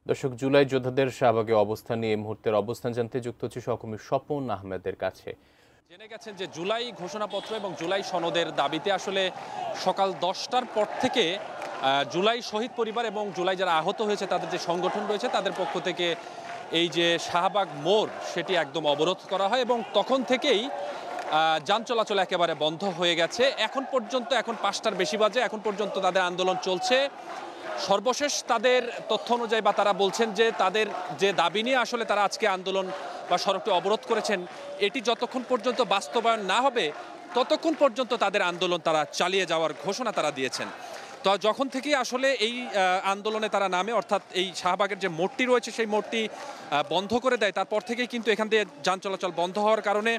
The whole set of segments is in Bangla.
দর্শক, জুলাই যোদ্ধাদের শাহবাগে অবস্থান নিয়ে এই মুহূর্তের অবস্থান জানতে যুক্ত হচ্ছে সহকর্মী স্বপন আহমেদের কাছে। জেনে গেছেন যে জুলাই ঘোষণাপত্র এবং জুলাই সনদের দাবিতে আসলে সকাল 10টার পর থেকে জুলাই শহীদ পরিবার এবং জুলাই যারা আহত হয়েছে তাদের যে সংগঠন রয়েছে তাদের পক্ষ থেকে এই যে শাহবাগ মোড় সেটি একদম অবরোধ করা হয় এবং তখন থেকেই যান চলাচল একেবারে বন্ধ হয়ে গেছে। এখন পর্যন্ত, এখন 5টার বেশি বাজে, এখন পর্যন্ত তাদের আন্দোলন চলছে। সর্বশেষ তাদের তথ্য অনুযায়ী বা তারা বলছেন যে তাদের যে দাবি নিয়ে আসলে তারা আজকে আন্দোলন বা সড়কটি অবরোধ করেছেন, এটি যতক্ষণ পর্যন্ত বাস্তবায়ন না হবে ততক্ষণ পর্যন্ত তাদের আন্দোলন তারা চালিয়ে যাওয়ার ঘোষণা তারা দিয়েছেন। তো যখন থেকেই আসলে এই আন্দোলনে তারা নামে, অর্থাৎ এই শাহবাগের যে মোড়টি রয়েছে সেই মোড়টি বন্ধ করে দেয়, তারপর থেকেই কিন্তু এখান দিয়ে যান চলাচল বন্ধ হওয়ার কারণে,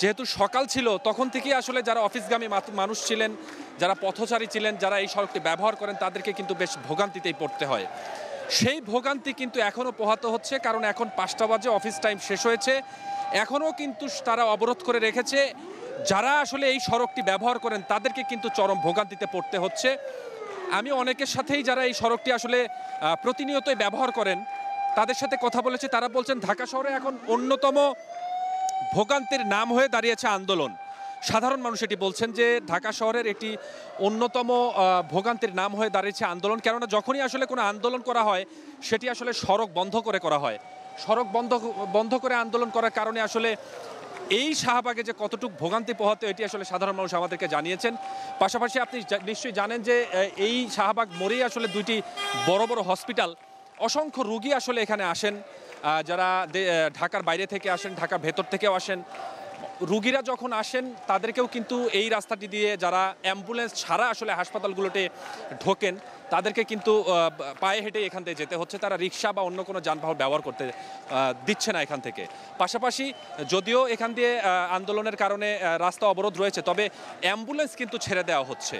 যেহেতু সকাল ছিল তখন থেকেই আসলে যারা অফিসগামী মানুষ ছিলেন, যারা পথচারী ছিলেন, যারা এই সড়কটি ব্যবহার করেন তাদেরকে কিন্তু বেশ ভোগান্তিতেই পড়তে হয়। সেই ভোগান্তি কিন্তু এখনও পোহাতে হচ্ছে, কারণ এখন 5টা বাজে, অফিস টাইম শেষ হয়েছে, এখনও কিন্তু তারা অবরোধ করে রেখেছে। যারা আসলে এই সড়কটি ব্যবহার করেন তাদেরকে কিন্তু চরম ভোগান্তিতে পড়তে হচ্ছে। আমি অনেকের সাথেই যারা এই সড়কটি আসলে প্রতিনিয়তই ব্যবহার করেন তাদের সাথে কথা বলেছি, তারা বলছেন ঢাকা শহরে এখন অন্যতম ভোগান্তির নাম হয়ে দাঁড়িয়েছে আন্দোলন। সাধারণ মানুষ এটি বলছেন যে ঢাকা শহরের একটি অন্যতম ভোগান্তির নাম হয়ে দাঁড়িয়েছে আন্দোলন, কেননা যখনই আসলে কোনো আন্দোলন করা হয় সেটি আসলে সড়ক বন্ধ করে করা হয়। সড়ক বন্ধ করে আন্দোলন করার কারণে আসলে এই শাহবাগে যে কতটুকু ভোগান্তি পোহাতে, এটি আসলে সাধারণ মানুষ আমাদেরকে জানিয়েছেন। পাশাপাশি আপনি নিশ্চয়ই জানেন যে এই শাহবাগ মোড়েই আসলে দুইটি বড় বড় হসপিটাল, অসংখ্য রুগী আসলে এখানে আসেন, যারা ঢাকার বাইরে থেকে আসেন, ঢাকার ভেতর থেকেও আসেন। রুগীরা যখন আসেন তাদেরকেও কিন্তু এই রাস্তাটি দিয়ে, যারা অ্যাম্বুলেন্স ছাড়া আসলে হাসপাতালগুলোতে ঢোকেন তাদেরকে কিন্তু পায়ে হেঁটে এখান থেকে যেতে হচ্ছে, তারা রিক্সা বা অন্য কোনো যানবাহন ব্যবহার করতে দিচ্ছে না এখান থেকে। পাশাপাশি যদিও এখান দিয়ে আন্দোলনের কারণে রাস্তা অবরোধ রয়েছে, তবে অ্যাম্বুলেন্স কিন্তু ছেড়ে দেওয়া হচ্ছে।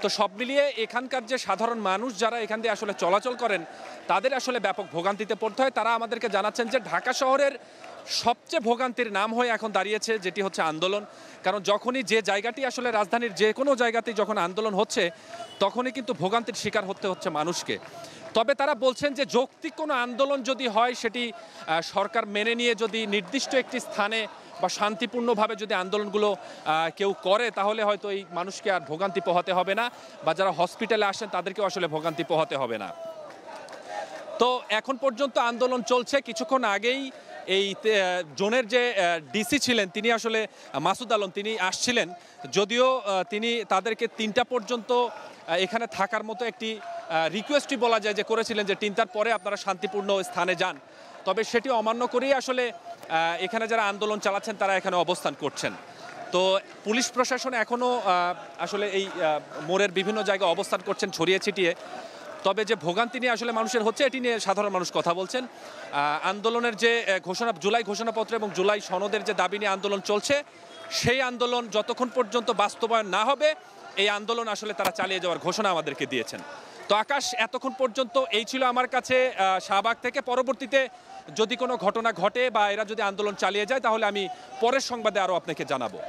তো সব মিলিয়ে এখানকার যে সাধারণ মানুষ যারা এখান দিয়ে আসলে চলাচল করেন তাদের আসলে ব্যাপক ভোগান্তিতে পড়তে হয়। তারা আমাদেরকে জানাচ্ছেন যে ঢাকা শহরের সবচেয়ে ভোগান্তির নাম হয়ে এখন দাঁড়িয়েছে যেটি হচ্ছে আন্দোলন। কারণ যখনই যে জায়গাটি আসলে রাজধানীর যে কোনো জায়গাতেই যখন আন্দোলন হচ্ছে তখনই কিন্তু ভোগান্তির শিকার হতে হচ্ছে মানুষকে। তবে তারা বলছেন যে যৌক্তিক কোনো আন্দোলন যদি হয় সেটি সরকার মেনে নিয়ে যদি নির্দিষ্ট একটি স্থানে বা শান্তিপূর্ণভাবে যদি আন্দোলনগুলো কেউ করে তাহলে হয়তো এই মানুষকে আর ভোগান্তি পোহাতে হবে না, বা যারা হসপিটালে আসেন তাদেরকেও আসলে ভোগান্তি পোহাতে হবে না। তো এখন পর্যন্ত আন্দোলন চলছে। কিছুক্ষণ আগেই এই জোনের যে ডিসি ছিলেন তিনি আসলে মাসুদ আলম, তিনি আসছিলেন, যদিও তিনি তাদেরকে 3টা পর্যন্ত এখানে থাকার মতো একটি রিকোয়েস্টই বলা যায় যে করেছিলেন, যে 3টার পরে আপনারা শান্তিপূর্ণ স্থানে যান। তবে সেটি অমান্য করেই আসলে এখানে যারা আন্দোলন চালাচ্ছেন তারা এখানে অবস্থান করছেন। তো পুলিশ প্রশাসন এখনও আসলে এই মোড়ের বিভিন্ন জায়গায় অবস্থান করছেন ছড়িয়ে ছিটিয়ে। তবে যে ভোগান্তি নিয়ে আসলে মানুষের হচ্ছে এটি নিয়ে সাধারণ মানুষ কথা বলছেন। আন্দোলনের যে জুলাই ঘোষণাপত্র এবং জুলাই সনদের যে দাবি নিয়ে আন্দোলন চলছে, সেই আন্দোলন যতক্ষণ পর্যন্ত বাস্তবায়ন না হবে এই আন্দোলন আসলে তারা চালিয়ে যাওয়ার ঘোষণা আমাদেরকে দিয়েছেন। তো আকাশ, এতক্ষণ পর্যন্ত এই ছিল আমার কাছে শাহবাগ থেকে। পরবর্তীতে যদি কোনো ঘটনা ঘটে বা এরা যদি আন্দোলন চালিয়ে যায় তাহলে আমি পরের সংবাদে আরও আপনাকে জানাবো।